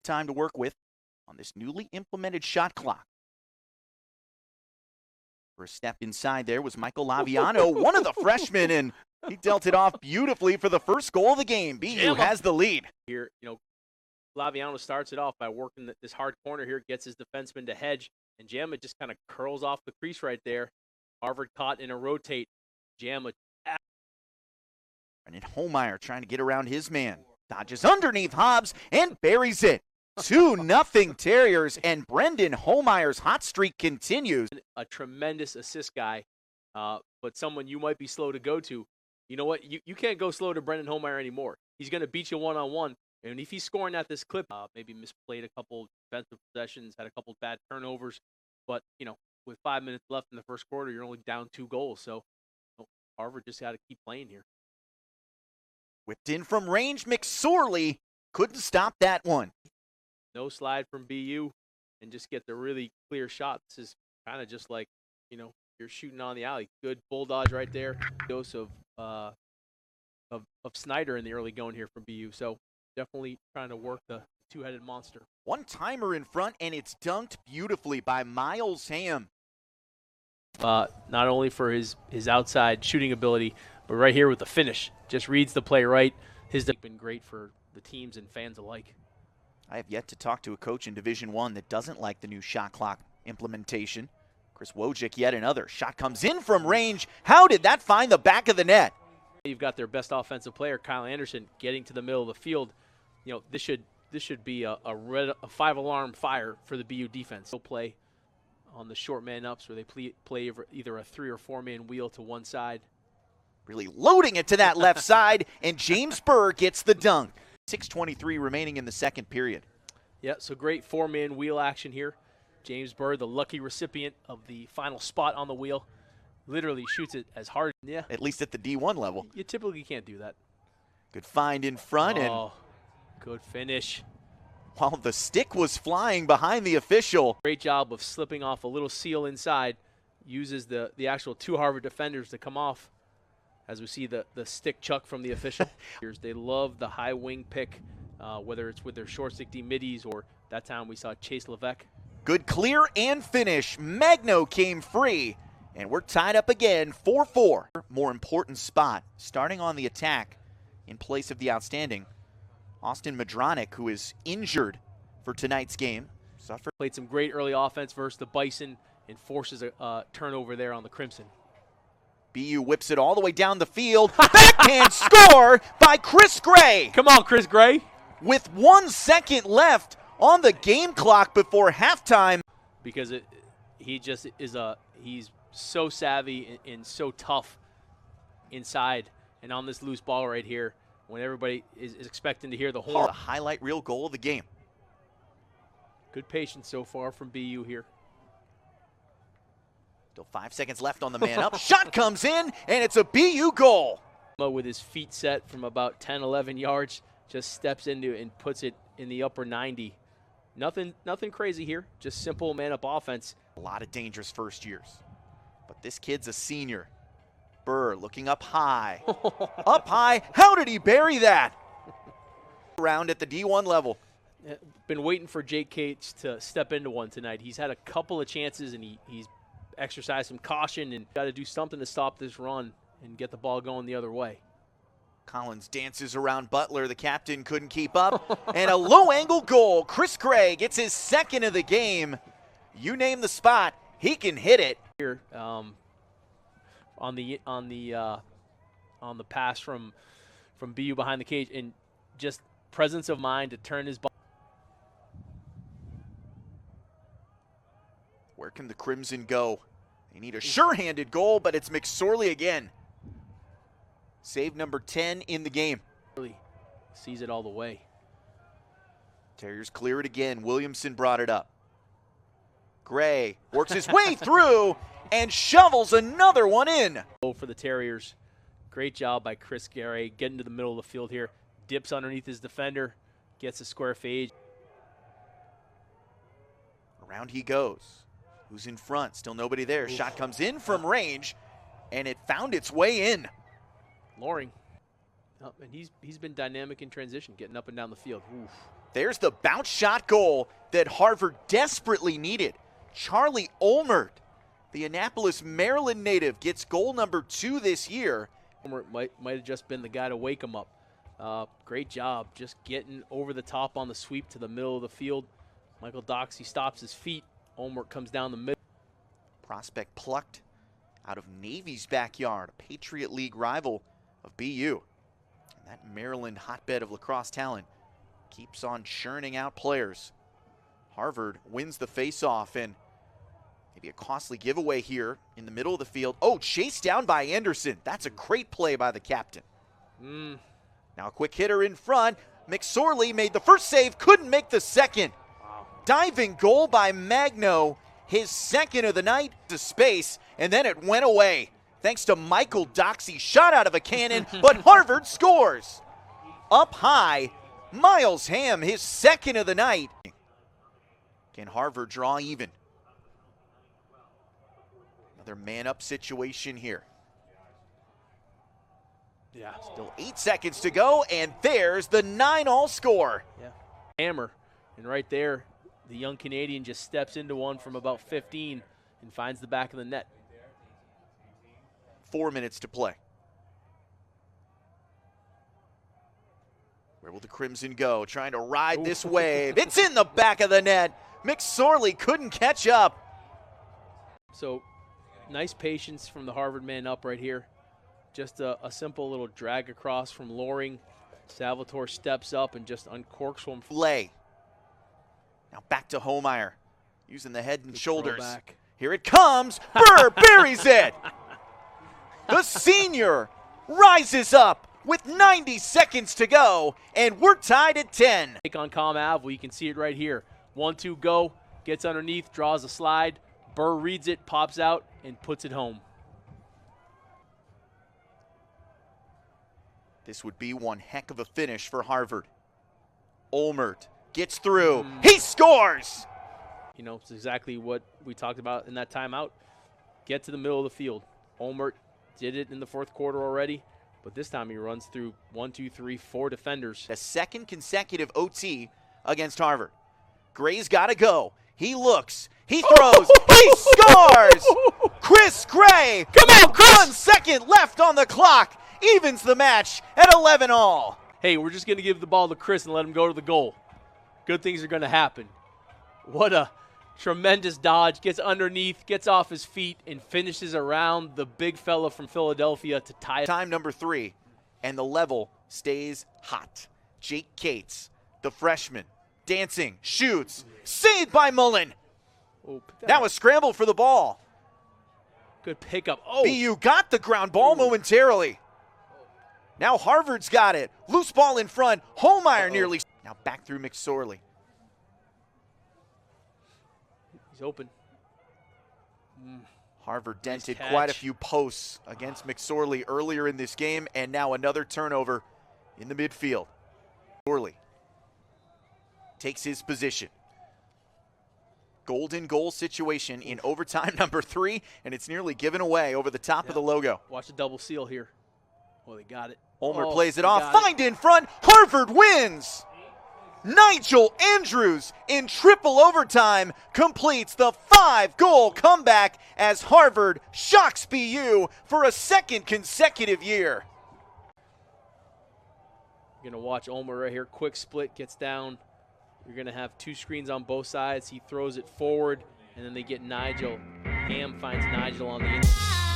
time to work with on this newly implemented shot clock. First step inside there was Michael Laviano, one of the freshmen, and he dealt it off beautifully for the first goal of the game. BU has the lead. Here, Laviano starts it off by working this hard corner here, gets his defenseman to hedge, and Jamma just kind of curls off the crease right there. Harvard caught in a rotate. Jamma. And Holmeyer trying to get around his man. Dodges underneath Hobbs and buries it. 2-0 Terriers, and Brendan Holmeyer's hot streak continues. A tremendous assist guy, but someone you might be slow to go to. You know what? You can't go slow to Brendan Holmeyer anymore. He's going to beat you one-on-one. And if he's scoring at this clip, maybe misplayed a couple defensive possessions, had a couple bad turnovers. But, with 5 minutes left in the first quarter, you're only down 2 goals. So Harvard just got to keep playing here. Whipped in from range, McSorley couldn't stop that one. No slide from BU and just get the really clear shot. This is kind of just like, you're shooting on the alley. Good bull dodge right there. Dose of Snyder in the early going here from BU. So definitely trying to work the two-headed monster. One-timer in front, and it's dunked beautifully by Miles Ham. Not only for his outside shooting ability, but right here with the finish. Just reads the play right. His been great for the teams and fans alike. I have yet to talk to a coach in Division I that doesn't like the new shot clock implementation. Chris Wojcik, yet another. Shot comes in from range. How did that find the back of the net? You've got their best offensive player, Kyle Anderson, getting to the middle of the field. This should be a 5-alarm fire for the BU defense. They'll play on the short man ups where they play either a 3 or 4 man wheel to one side. Really loading it to that left side, and James Burr gets the dunk. 6:23 remaining in the second period. Yeah, so great 4-man wheel action here. James Burr, the lucky recipient of the final spot on the wheel, literally shoots it as hard. Yeah, at least at the D1 level. You typically can't do that. Good find in front, and good finish. While the stick was flying behind the official. Great job of slipping off a little seal inside. Uses the actual 2 Harvard defenders to come off. As we see the stick chuck from the official. They love the high wing pick, whether it's with their short stick D middies or that time we saw Chase Levesque. Good clear and finish. Magno came free, and we're tied up again, 4-4. More important spot, starting on the attack in place of the outstanding Austin Madronic, who is injured for tonight's game. Played some great early offense versus the Bison and forces a turnover there on the Crimson. BU whips it all the way down the field. Backhand score by Chris Gray. Come on, Chris Gray. With 1 second left on the game clock before halftime. Because he just is he's so savvy and so tough inside. And on this loose ball right here, when everybody is expecting to hear the horn. The highlight reel goal of the game. Good patience so far from BU here. Still 5 seconds left on the man up. Shot comes in, and it's a BU goal. With his feet set from about 10, 11 yards, just steps into it and puts it in the upper 90. Nothing crazy here, just simple man-up offense. A lot of dangerous first years. But this kid's a senior. Burr looking up high. Up high. How did he bury that? Around at the D1 level. Been waiting for Jake Cates to step into one tonight. He's had a couple of chances, and he's exercised some caution and got to do something to stop this run and get the ball going the other way. Collins dances around Butler. The captain couldn't keep up. And a low-angle goal. Chris Gray gets his second of the game. You name the spot, he can hit it. Here, on the pass from BU behind the cage, and just presence of mind to turn his ball. Where can the Crimson go? They need a sure-handed goal, but it's McSorley again. Save number 10 in the game. Really sees it all the way. Terriers clear it again. Williamson brought it up. Gray works his way through and shovels another one in. For the Terriers, great job by Chris Gray getting to the middle of the field here. Dips underneath his defender, gets a square fade. Around he goes. Who's in front? Still nobody there. Oof. Shot comes in from range, and it found its way in. Loring. Oh, and he's been dynamic in transition, getting up and down the field. Oof. There's the bounce shot goal that Harvard desperately needed. Charlie Olmert, the Annapolis, Maryland native, gets goal number 2 this year. Olmert might have just been the guy to wake him up. Great job just getting over the top on the sweep to the middle of the field. Michael Doxey stops his feet. Olmert comes down the middle. Prospect plucked out of Navy's backyard, a Patriot League rival of BU. And that Maryland hotbed of lacrosse talent keeps on churning out players. Harvard wins the faceoff, and maybe a costly giveaway here in the middle of the field. Oh, chased down by Anderson. That's a great play by the captain. Now a quick hitter in front. McSorley made the first save, couldn't make the second. Wow. Diving goal by Magno, his second of the night to space, and then it went away. Thanks to Michael Doxey, shot out of a cannon, but Harvard scores. Up high, Miles Ham, his second of the night. Can Harvard draw even? Another man-up situation here. Yeah. Still 8 seconds to go, and there's the 9-all score. Yeah. Hammer, and right there, the young Canadian just steps into one from about 15 and finds the back of the net. 4 minutes to play. Where will the Crimson go? Trying to ride this wave. It's in the back of the net. McSorley couldn't catch up. So, nice patience from the Harvard man up right here. Just a simple little drag across from Loring. Salvatore steps up and just uncorks him. Lay. Now back to Homeyer, using the head and shoulders. Throwback. Here it comes. Burr buries it. The senior rises up with 90 seconds to go, and we're tied at 10. Take on Com Ave. Well, you can see it right here. 1-2 go. Gets underneath, draws a slide. Burr reads it, pops out, and puts it home. This would be one heck of a finish for Harvard. Olmert gets through. He scores! You know, it's exactly what we talked about in that timeout. Get to the middle of the field. Olmert did it in the fourth quarter already, but this time he runs through 4 defenders. The second consecutive OT against Harvard. Gray's got to go. He looks. He throws. He scores! Chris Gray. Come on, Chris! 1 second left on the clock. Evens the match at 11-all. Hey, we're just going to give the ball to Chris and let him go to the goal. Good things are going to happen. What a tremendous dodge. Gets underneath, gets off his feet, and finishes around the big fella from Philadelphia to tie it. Time number 3, and the level stays hot. Jake Cates, the freshman, dancing, shoots, saved by Mullen. Oh, Now a scramble for the ball. good pickup. Oh, BU got the ground ball momentarily. Now Harvard's got it. Loose ball in front. Homeyer nearly. Now back through McSorley. he's open. Harvard dented catch. quite a few posts against McSorley earlier in this game, and now another turnover in the midfield. McSorley takes his position. Golden goal situation in overtime number 3, and it's nearly given away over the top of the logo. Watch the double seal here. Oh, they got it. Olmer plays it they off. got Find in front. Harvard wins. Nigel Andrews in triple overtime completes the 5-goal comeback as Harvard shocks BU for a second consecutive year. You're going to watch Olmer right here. Quick split, gets down. You're going to have 2 screens on both sides. He throws it forward, and then they get Nigel. Ham finds Nigel on the inside.